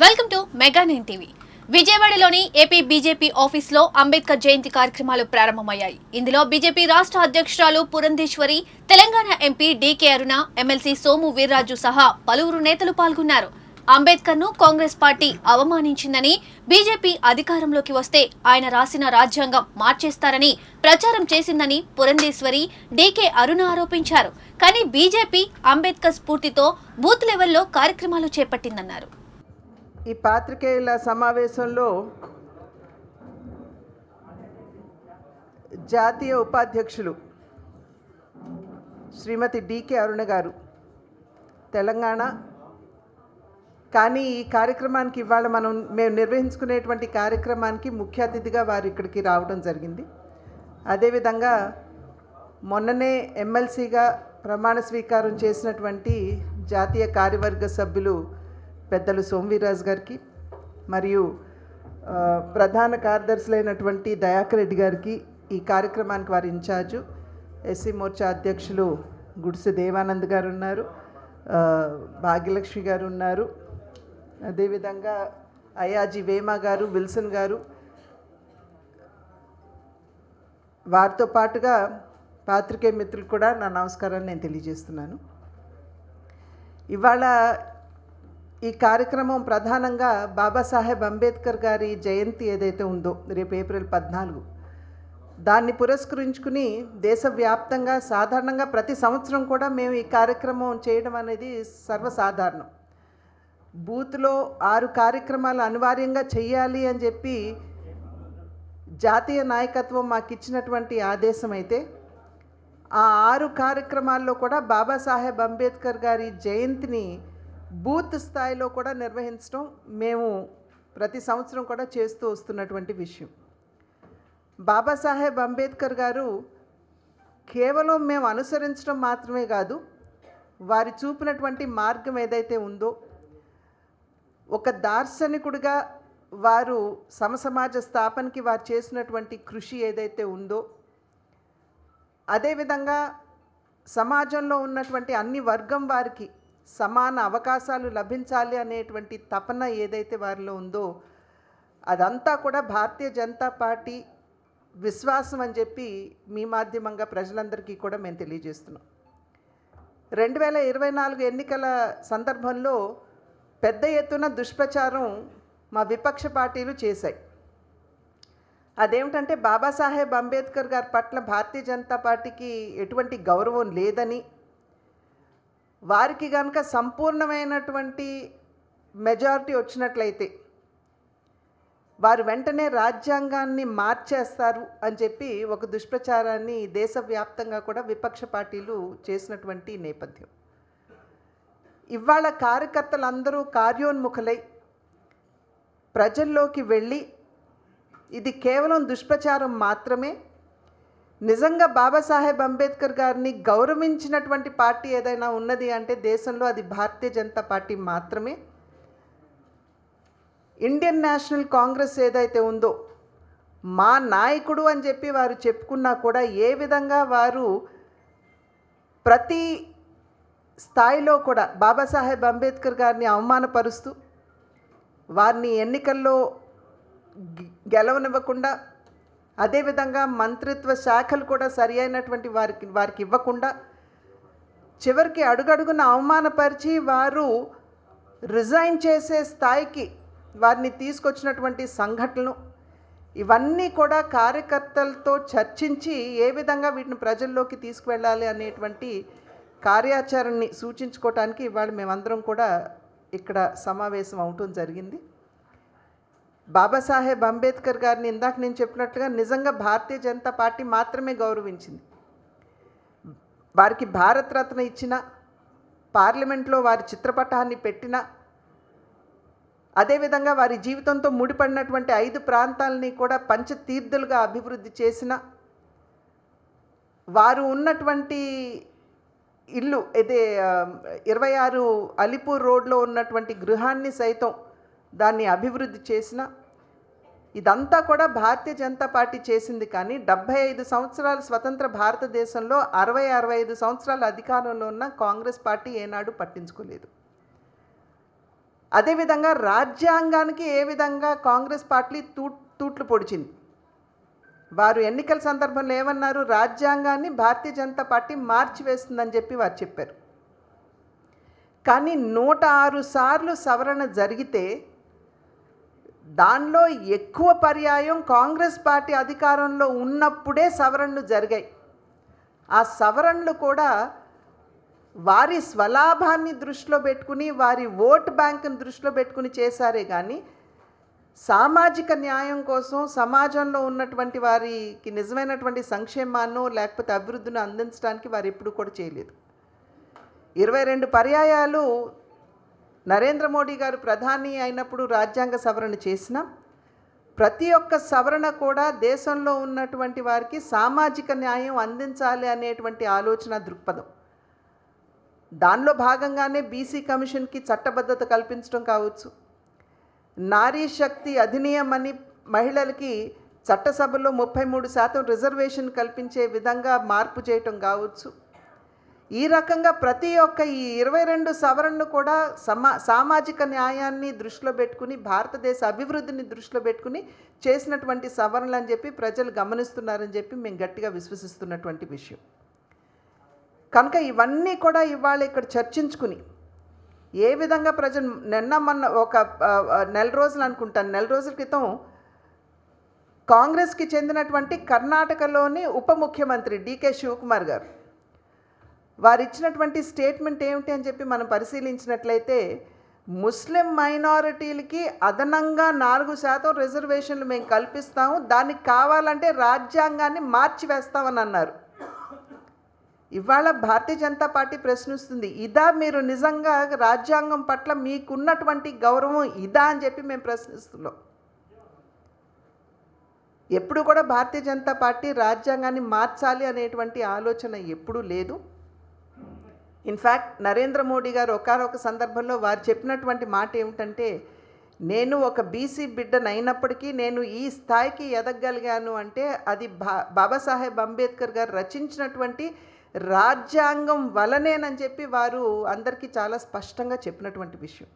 Welcome to mega 9 TV. విజయవాడలోని AP BJP ఆఫీసులో అంబేద్కర్ జయంతి కార్యక్రమాలు ప్రారంభమయ్యాయి. ఇందులో బీజేపీ రాష్ట్ర అధ్యక్షురాలు పురంధేశ్వరి, తెలంగాణ ఎంపీ డీకే అరుణ, ఎమ్మెల్సీ సోము వీర్రాజు సహా పలువురు నేతలు పాల్గొన్నారు. అంబేద్కర్ ను కాంగ్రెస్ పార్టీ అవమానించిందని, బీజేపీ అధికారంలోకి వస్తే ఆయన రాసిన రాజ్యాంగం మార్చేస్తారని ప్రచారం చేసిందని పురంధేశ్వరి, డీకే అరుణ ఆరోపించారు. కానీ బీజేపీ అంబేద్కర్ స్ఫూర్తితో బూత్ లెవెల్లో కార్యక్రమాలు చేపట్టిందన్నారు. ఈ పాత్రికేయుల సమావేశంలో జాతీయ ఉపాధ్యక్షులు శ్రీమతి డీకే అరుణ గారు తెలంగాణ. కానీ ఈ కార్యక్రమానికి ఇవాళ మేము నిర్వహించుకునేటువంటి కార్యక్రమానికి ముఖ్య అతిథిగా వారు ఇక్కడికి రావడం జరిగింది. అదేవిధంగా మొన్ననే ఎమ్మెల్సీగా ప్రమాణ స్వీకారం చేసినటువంటి జాతీయ కార్యవర్గ సభ్యులు పెద్దలు సోము వీర్రాజు గారికి, మరియు ప్రధాన కార్యదర్శులైనటువంటి దయాకర్ రెడ్డి గారికి, ఈ కార్యక్రమానికి వారి ఇన్ఛార్జు ఎస్సీ మోర్చా అధ్యక్షులు గుడిసె దేవానంద్ గారు ఉన్నారు, భాగ్యలక్ష్మి గారు ఉన్నారు, అదేవిధంగా అయాజీ వేమా గారు, విల్సన్ గారు, వారితో పాటుగా పాత్రికేయ మిత్రులు కూడా నా నమస్కారాన్ని నేను తెలియజేస్తున్నాను. ఇవాళ ఈ కార్యక్రమం ప్రధానంగా బాబాసాహెబ్ అంబేద్కర్ గారి జయంతి ఏదైతే ఉందో రేపు ఏప్రిల్ 14, దాన్ని పురస్కరించుకుని దేశవ్యాప్తంగా సాధారణంగా ప్రతి సంవత్సరం కూడా మేము ఈ కార్యక్రమం చేయడం అనేది సర్వసాధారణం. బూత్లో 6 కార్యక్రమాలు అనివార్యంగా చేయాలి అని చెప్పి జాతీయ నాయకత్వం మాకు ఇచ్చినటువంటి ఆదేశం అయితే, ఆ 6 కార్యక్రమాల్లో కూడా బాబాసాహెబ్ అంబేద్కర్ గారి జయంతిని బూత్ స్థాయిలో కూడా నిర్వహించడం మేము ప్రతి సంవత్సరం కూడా చేస్తూ వస్తున్నటువంటి విషయం. బాబాసాహెబ్ అంబేద్కర్ గారు కేవలం మేము అనుసరించడం మాత్రమే కాదు, వారి చూపినటువంటి మార్గం ఏదైతే ఉందో, ఒక దార్శనికుడిగా వారు సమసమాజ స్థాపనకి వారు చేసినటువంటి కృషి ఏదైతే ఉందో, అదేవిధంగా సమాజంలో ఉన్నటువంటి అన్ని వర్గం వారికి సమాన అవకాశాలు లభించాలి అనేటువంటి తపన ఏదైతే వారిలో ఉందో, అదంతా కూడా భారతీయ జనతా పార్టీ విశ్వాసం అని చెప్పి మీ మాధ్యమంగా ప్రజలందరికీ కూడా మేము తెలియజేస్తున్నాం. 2024 ఎన్నికల సందర్భంలో పెద్ద ఎత్తున దుష్ప్రచారం మా విపక్ష పార్టీలు చేశాయి. అదేమిటంటే బాబాసాహెబ్ అంబేద్కర్ గారి పట్ల భారతీయ జనతా పార్టీకి ఎటువంటి గౌరవం లేదని, వారికి కనుక సంపూర్ణమైనటువంటి మెజారిటీ వచ్చినట్లయితే వారు వెంటనే రాజ్యాంగాన్ని మార్చేస్తారు అని చెప్పి ఒక దుష్ప్రచారాన్ని దేశవ్యాప్తంగా కూడా విపక్ష పార్టీలు చేసినటువంటి నేపథ్యం. ఇవాళ కార్యకర్తలందరూ కార్యోన్ముఖులై ప్రజల్లోకి వెళ్ళి ఇది కేవలం దుష్ప్రచారం మాత్రమే, నిజంగా బాబాసాహెబ్ అంబేద్కర్ గారిని గౌరవించినటువంటి పార్టీ ఏదైనా ఉన్నది అంటే దేశంలో అది భారతీయ జనతా పార్టీ మాత్రమే. ఇండియన్ నేషనల్ కాంగ్రెస్ ఏదైతే ఉందో, మా నాయకుడు అని చెప్పి వారు చెప్పుకున్నా కూడా ఏ విధంగా వారు ప్రతి స్థాయిలో కూడా బాబాసాహెబ్ అంబేద్కర్ గారిని అవమానపరుస్తూ, వారిని ఎన్నికల్లో గెలవనివ్వకుండా, అదేవిధంగా మంత్రిత్వ శాఖలు కూడా సరి అయినటువంటి వారికి ఇవ్వకుండా, చివరికి అడుగడుగున అవమానపరిచి వారు రిజైన్ చేసే స్థాయికి వారిని తీసుకొచ్చినటువంటి సంఘటనలు, ఇవన్నీ కూడా కార్యకర్తలతో చర్చించి ఏ విధంగా వీటిని ప్రజల్లోకి తీసుకువెళ్ళాలి అనేటువంటి కార్యాచరణని సూచించుకోవటానికి ఇవాళ మేమందరం కూడా ఇక్కడ సమావేశం అవటం జరిగింది. బాబాసాహెబ్ అంబేద్కర్ గారిని ఇందాక నేను చెప్పినట్లుగా నిజంగా భారతీయ జనతా పార్టీ మాత్రమే గౌరవించింది. వారికి భారతరత్న ఇచ్చిన, పార్లమెంట్లో వారి చిత్రపటాన్ని పెట్టిన, అదేవిధంగా వారి జీవితంతో ముడిపడినటువంటి 5 ప్రాంతాలని కూడా పంచతీర్థులుగా అభివృద్ధి చేసిన, వారు ఉన్నటువంటి ఇల్లు ఇదే 26 అలీపూర్ రోడ్లో ఉన్నటువంటి గృహాన్ని సైతం దాన్ని అభివృద్ధి చేసిన, ఇదంతా కూడా భారతీయ జనతా పార్టీ చేసింది. కానీ 75 సంవత్సరాల స్వతంత్ర భారతదేశంలో 60-65 సంవత్సరాల అధికారంలో ఉన్న కాంగ్రెస్ పార్టీ ఏనాడు పట్టించుకోలేదు. అదేవిధంగా రాజ్యాంగానికి ఏ విధంగా కాంగ్రెస్ పార్టీ తూట్లు పొడిచింది. వారు ఎన్నికల సందర్భంలో ఏమన్నారు? రాజ్యాంగాన్ని భారతీయ జనతా పార్టీ మార్చివేస్తుందని చెప్పి వారు చెప్పారు. కానీ 106 సార్లు సవరణ జరిగితే దానిలో ఎక్కువ పర్యాయం కాంగ్రెస్ పార్టీ అధికారంలో ఉన్నప్పుడే సవరణలు జరిగాయి. ఆ సవరణలు కూడా వారి స్వలాభాన్ని దృష్టిలో పెట్టుకుని, వారి ఓట్ బ్యాంకుని దృష్టిలో పెట్టుకుని చేశారే కానీ సామాజిక న్యాయం కోసం సమాజంలో ఉన్నటువంటి వారికి నిజమైనటువంటి సంక్షేమాన్ని లేకపోతే అభివృద్ధిని అందించడానికి వారు ఎప్పుడు కూడా చేయలేదు. 22 పర్యాయాలు నరేంద్ర మోడీ గారు ప్రధాని అయినప్పుడు రాజ్యాంగ సవరణ చేసిన ప్రతి ఒక్క సవరణ కూడా దేశంలో ఉన్నటువంటి వారికి సామాజిక న్యాయం అందించాలి అనేటువంటి ఆలోచన దృక్పథం. దానిలో భాగంగానే బీసీ కమిషన్కి చట్టబద్ధత కల్పించడం కావచ్చు, నారీ శక్తి అధినియం అని మహిళలకి చట్టసభలో 33% రిజర్వేషన్ కల్పించే విధంగా మార్పు చేయటం కావచ్చు. ఈ రకంగా ప్రతి ఒక్క ఈ 22 సవరణలు కూడా సామాజిక న్యాయాన్ని దృష్టిలో పెట్టుకుని, భారతదేశ అభివృద్ధిని దృష్టిలో పెట్టుకుని చేసినటువంటి సవరణలు అని చెప్పి ప్రజలు గమనిస్తున్నారని చెప్పి మేము గట్టిగా విశ్వసిస్తున్నటువంటి విషయం. కనుక ఇవన్నీ కూడా ఇవాళ ఇక్కడ చర్చించుకుని ఏ విధంగా ప్రజలు మొన్న ఒక నెల రోజులు అనుకుంటాను, నెల రోజుల క్రితం కాంగ్రెస్కి చెందినటువంటి కర్ణాటకలోని ఉప ముఖ్యమంత్రి డికే శివకుమార్ గారు వారు ఇచ్చినటువంటి స్టేట్మెంట్ ఏమిటి అని చెప్పి మనం పరిశీలించినట్లయితే, ముస్లిం మైనారిటీలకి అదనంగా 4% రిజర్వేషన్లు మేము కల్పిస్తాము, దానికి కావాలంటే రాజ్యాంగాన్ని మార్చివేస్తామని అన్నారు. ఇవాళ భారతీయ జనతా పార్టీ ప్రశ్నిస్తుంది, ఇదా మీరు నిజంగా రాజ్యాంగం పట్ల మీకున్నటువంటి గౌరవం ఇదా అని చెప్పి మేము ప్రశ్నిస్తున్నాం. ఎప్పుడు కూడా భారతీయ జనతా పార్టీ రాజ్యాంగాన్ని మార్చాలి అనేటువంటి ఆలోచన ఎప్పుడూ లేదు. ఇన్ఫ్యాక్ట్ నరేంద్ర మోడీ గారు ఒకానొక సందర్భంలో వారు చెప్పినటువంటి మాట ఏమిటంటే, నేను ఒక బీసీ బిడ్డనైనప్పటికీ నేను ఈ స్థాయికి ఎదగగలిగాను అంటే అది బాబాసాహెబ్ అంబేద్కర్ గారు రచించినటువంటి రాజ్యాంగం వలనేనని చెప్పి వారు అందరికీ చాలా స్పష్టంగా చెప్పినటువంటి విషయం.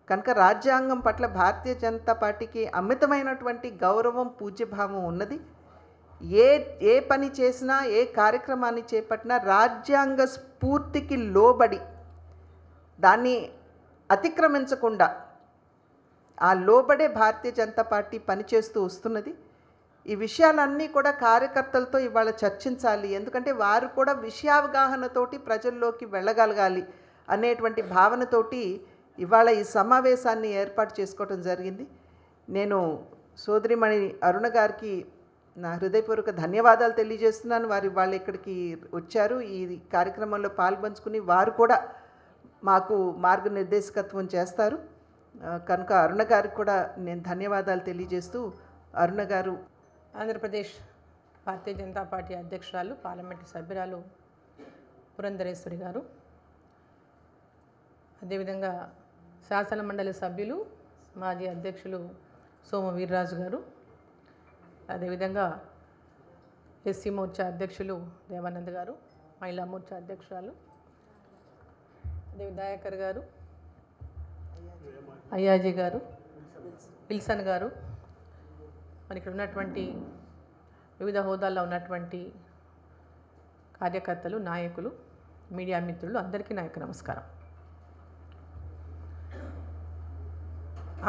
కనుక రాజ్యాంగం పట్ల భారతీయ జనతా పార్టీకి అమితమైనటువంటి గౌరవం, పూజ్యభావం ఉన్నది. ఏ పని చేసినా, ఏ కార్యక్రమాన్ని చేపట్టినా రాజ్యాంగ స్ఫూర్తికి లోబడి దాన్ని అతిక్రమించకుండా ఆ లోబడే భారతీయ జనతా పార్టీ పనిచేస్తూ వస్తున్నది. ఈ విషయాలన్నీ కూడా కార్యకర్తలతో ఇవాళ చర్చించాలి. ఎందుకంటే వారు కూడా విషయావగాహనతోటి ప్రజల్లోకి వెళ్ళగలగాలి అనేటువంటి భావనతోటి ఇవాళ ఈ సమావేశాన్ని ఏర్పాటు చేసుకోవడం జరిగింది. నేను సోదరిమణి అరుణ గారికి నా హృదయపూర్వక ధన్యవాదాలు తెలియజేస్తున్నాను. వారు ఇవాళ ఇక్కడికి వచ్చారు, ఈ కార్యక్రమంలో పాల్పంచుకుని వారు కూడా మాకు మార్గనిర్దేశకత్వం చేస్తారు. కనుక అరుణ గారికి కూడా నేను ధన్యవాదాలు తెలియజేస్తూ, అరుణ గారు ఆంధ్రప్రదేశ్ భారతీయ జనతా పార్టీ అధ్యక్షురాలు, పార్లమెంటు సభ్యురాలు పురంధరేశ్వరి గారు, అదేవిధంగా శాసన మండలి సభ్యులు మాజీ అధ్యక్షులు సోమ వీర్రాజు గారు, అదేవిధంగా ఎస్సీ మోర్చా అధ్యక్షులు దేవానంద్ గారు, మహిళా మోర్చా అధ్యక్షురాలు దయాకర్ గారు, అయ్యాజీ గారు, విల్సన్ గారు, మరి ఇక్కడ ఉన్నటువంటి వివిధ హోదాల్లో ఉన్నటువంటి కార్యకర్తలు, నాయకులు, మీడియా మిత్రులు అందరికీ నా యొక్క నమస్కారం.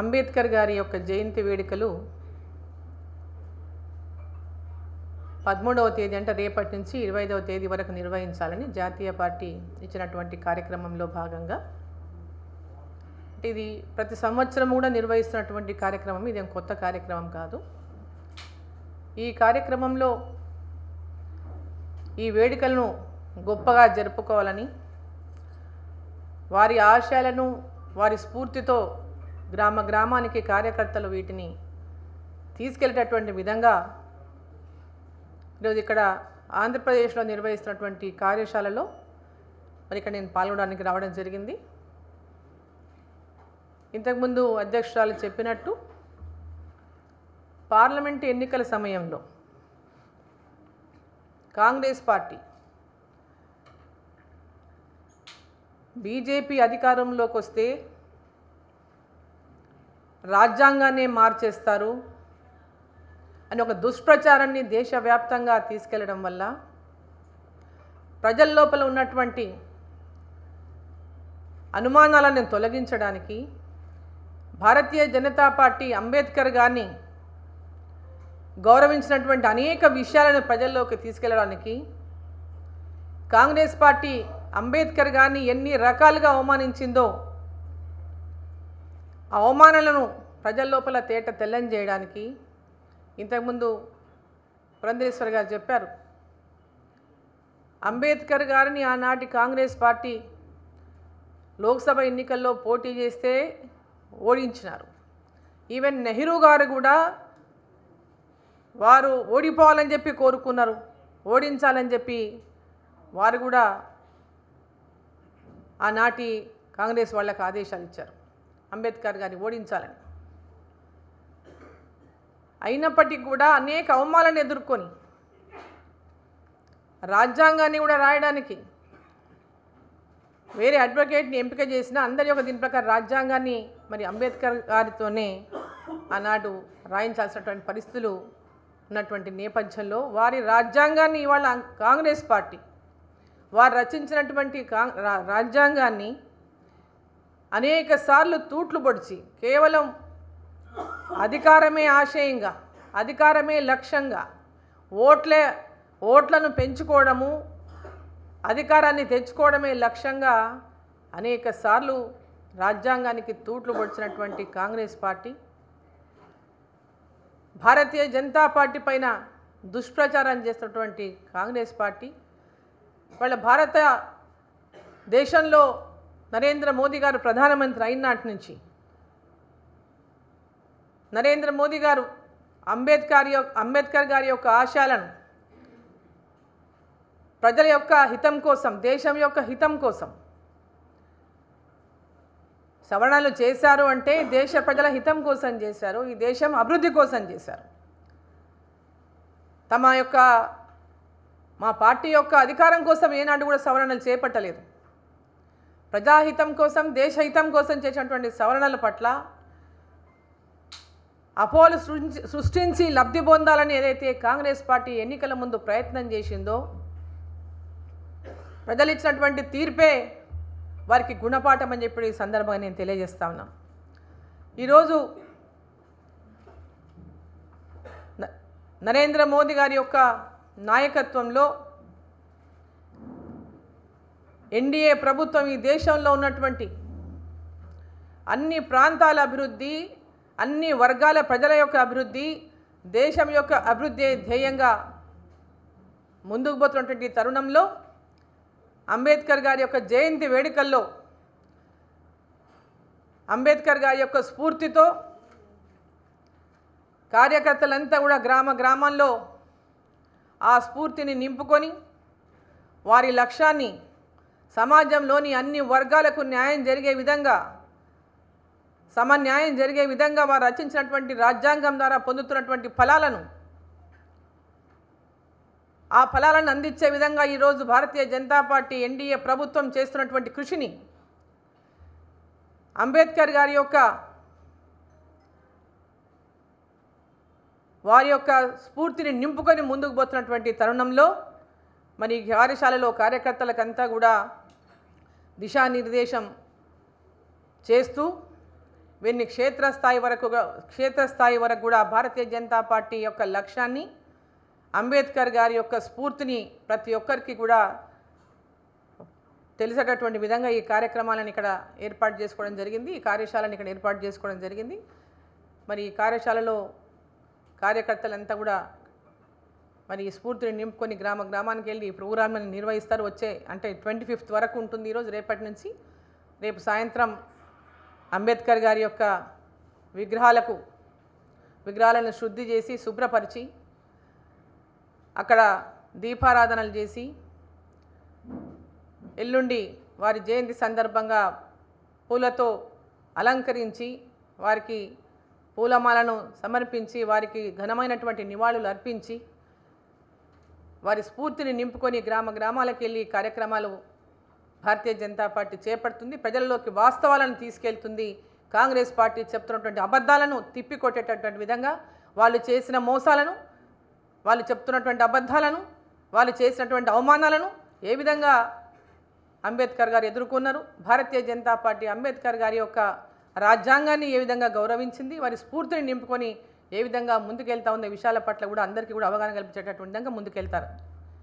అంబేద్కర్ గారి యొక్క జయంతి వేడుకలు 13వ తేదీ అంటే రేపటి నుంచి 25వ తేదీ వరకు నిర్వహించాలని జాతీయ పార్టీ ఇచ్చినటువంటి కార్యక్రమంలో భాగంగా, ఇది ప్రతి సంవత్సరం కూడా నిర్వహిస్తున్నటువంటి కార్యక్రమం, ఇదేం కొత్త కార్యక్రమం కాదు. ఈ కార్యక్రమంలో ఈ వేడుకలను గొప్పగా జరుపుకోవాలని, వారి ఆశయాలను వారి స్ఫూర్తితో గ్రామ గ్రామానికి కార్యకర్తలు వీటిని తీసుకెళ్ళేటటువంటి విధంగా ఈరోజు ఇక్కడ ఆంధ్రప్రదేశ్లో నిర్వహిస్తున్నటువంటి కార్యశాలలో మరి ఇక్కడ నేను పాల్గొనడానికి రావడం జరిగింది. ఇంతకుముందు అధ్యక్షురాలు చెప్పినట్టు పార్లమెంటు ఎన్నికల సమయంలో కాంగ్రెస్ పార్టీ బీజేపీ అధికారంలోకి వస్తే రాజ్యాంగాన్ని మార్చేస్తారు అని ఒక దుష్ప్రచారాన్ని దేశవ్యాప్తంగా తీసుకెళ్లడం వల్ల ప్రజల లోపల ఉన్నటువంటి అనుమానాలను తొలగించడానికి భారతీయ జనతా పార్టీ అంబేద్కర్ గారిని గౌరవించినటువంటి అనేక విషయాలను ప్రజల్లోకి తీసుకెళ్లడానికి కాంగ్రెస్ పార్టీ అంబేద్కర్ గారిని ఎన్ని రకాలుగా అవమానించిందో ఆ అవమానాలను ప్రజల లోపల తేట తెల్లని చేయడానికి ఇంతకుముందు పురంధేశ్వర్ గారు చెప్పారు. అంబేద్కర్ గారిని ఆనాటి కాంగ్రెస్ పార్టీ లోక్సభ ఎన్నికల్లో పోటీ చేస్తే ఓడించినారు. ఈవెన్ నెహ్రూ గారు కూడా వారు ఓడిపోవాలని చెప్పి కోరుకున్నారు, ఓడించాలని చెప్పి వారు కూడా ఆనాటి కాంగ్రెస్ వాళ్ళకి ఆదేశాలు ఇచ్చారు అంబేద్కర్ గారిని ఓడించాలని. అయినప్పటికీ కూడా అనేక అవమానాలను ఎదుర్కొని రాజ్యాంగాన్ని కూడా రాయడానికి వేరే అడ్వకేట్ని ఎంపిక చేసిన అందరి యొక్క దీని ప్రకారం రాజ్యాంగాన్ని మరి అంబేద్కర్ గారితోనే ఆనాడు రాయించాల్సినటువంటి పరిస్థితులు ఉన్నటువంటి నేపథ్యంలో వారి రాజ్యాంగాన్ని ఇవాళ కాంగ్రెస్ పార్టీ వారు రచించినటువంటి రాజ్యాంగాన్ని అనేక సార్లు తూట్లు పొడిచి కేవలం అధికారమే ఆశయంగా, అధికారమే లక్ష్యంగా, ఓట్లను పెంచుకోవడము, అధికారాన్ని తెచ్చుకోవడమే లక్ష్యంగా అనేక సార్లు రాజ్యాంగానికి తూట్లు పొడిచినటువంటి కాంగ్రెస్ పార్టీ భారతీయ జనతా పార్టీ పైన దుష్ప్రచారం చేస్తున్నటువంటి కాంగ్రెస్ పార్టీ వాళ్ళ భారత దేశంలో నరేంద్ర మోదీ గారు ప్రధానమంత్రి అయినాటి నుంచి నరేంద్ర మోదీ గారు అంబేద్కర్ గారి యొక్క ఆశయాలను ప్రజల యొక్క హితం కోసం, దేశం యొక్క హితం కోసం సవరణలు చేశారు అంటే దేశ ప్రజల హితం కోసం చేశారు, ఈ దేశం అభివృద్ధి కోసం చేశారు. మా పార్టీ యొక్క అధికారం కోసం ఏనాడు కూడా సవరణలు చేపట్టలేదు. ప్రజాహితం కోసం, దేశహితం కోసం చేసినటువంటి సవరణల పట్ల అపోలు సృష్టించి లబ్ధి పొందాలని ఏదైతే కాంగ్రెస్ పార్టీ ఎన్నికల ముందు ప్రయత్నం చేసిందో ప్రజలు ఇచ్చినటువంటి తీర్పే వారికి గుణపాఠం అని చెప్పి ఈ సందర్భంగా నేను తెలియజేస్తా ఉన్నా. ఈరోజు నరేంద్ర మోదీ గారి యొక్క నాయకత్వంలో ఎన్డీఏ ప్రభుత్వం ఈ దేశంలో ఉన్నటువంటి అన్ని ప్రాంతాల అభివృద్ధి, అన్ని వర్గాల ప్రజల యొక్క అభివృద్ధి, దేశం యొక్క అభివృద్ధి ధ్యేయంగా ముందుకు పోతున్నటువంటి తరుణంలో అంబేద్కర్ గారి యొక్క జయంతి వేడుకల్లో అంబేద్కర్ గారి యొక్క స్ఫూర్తితో కార్యకర్తలంతా కూడా గ్రామాల్లో ఆ స్ఫూర్తిని నింపుకొని వారి లక్ష్యాన్ని సమాజంలోని అన్ని వర్గాలకు న్యాయం జరిగే విధంగా, సమన్యాయం జరిగే విధంగా వారు రచించినటువంటి రాజ్యాంగం ద్వారా పొందుతున్నటువంటి ఆ ఫలాలను అందించే విధంగా ఈరోజు భారతీయ జనతా పార్టీ ఎన్డీఏ ప్రభుత్వం చేస్తున్నటువంటి కృషిని అంబేద్కర్ గారి యొక్క వారి యొక్క స్ఫూర్తిని నింపుకొని ముందుకు పోతున్నటువంటి తరుణంలో మరి కార్యశాలలో కార్యకర్తలకంతా కూడా దిశానిర్దేశం చేస్తూ వీరిని క్షేత్రస్థాయి వరకు కూడా భారతీయ జనతా పార్టీ యొక్క లక్ష్యాన్ని, అంబేద్కర్ గారి యొక్క స్ఫూర్తిని ప్రతి ఒక్కరికి కూడా తెలిసేటటువంటి విధంగా ఈ కార్యక్రమాలను ఇక్కడ ఏర్పాటు చేసుకోవడం జరిగింది, ఈ కార్యశాలను ఇక్కడ ఏర్పాటు చేసుకోవడం జరిగింది. మరి ఈ కార్యశాలలో కార్యకర్తలంతా కూడా మరి ఈ స్ఫూర్తిని నింపుకొని గ్రామానికి వెళ్ళి ఈ ప్రోగ్రామ్ని నిర్వహిస్తారు. అంటే 25th వరకు ఉంటుంది ఈరోజు, రేపటి నుంచి. రేపు సాయంత్రం అంబేద్కర్ గారి యొక్క విగ్రహాలను శుద్ధి చేసి శుభ్రపరిచి అక్కడ దీపారాధనలు చేసి ఎల్లుండి వారి జయంతి సందర్భంగా పూలతో అలంకరించి వారికి పూలమాలను సమర్పించి వారికి ఘనమైనటువంటి నివాళులు అర్పించి వారి స్ఫూర్తిని నింపుకొని గ్రామాలకు వెళ్ళి కార్యక్రమాలు భారతీయ జనతా పార్టీ చేపడుతుంది. ప్రజల్లోకి వాస్తవాలను తీసుకెళ్తుంది. కాంగ్రెస్ పార్టీ చెప్తున్నటువంటి అబద్ధాలను తిప్పికొట్టేటటువంటి విధంగా వాళ్ళు చేసిన మోసాలను, వాళ్ళు చెప్తున్నటువంటి అబద్ధాలను, వాళ్ళు చేసినటువంటి అవమానాలను ఏ విధంగా అంబేద్కర్ గారు ఎదుర్కొన్నారు, భారతీయ జనతా పార్టీ అంబేద్కర్ గారి యొక్క రాజ్యాంగాన్ని ఏ విధంగా గౌరవించింది, వారి స్ఫూర్తిని నింపుకొని ఏ విధంగా ముందుకెళ్తా ఉన్న విషయాల పట్ల కూడా అందరికీ కూడా అవగాహన కల్పించేటటువంటి విధంగా ముందుకెళ్తారు.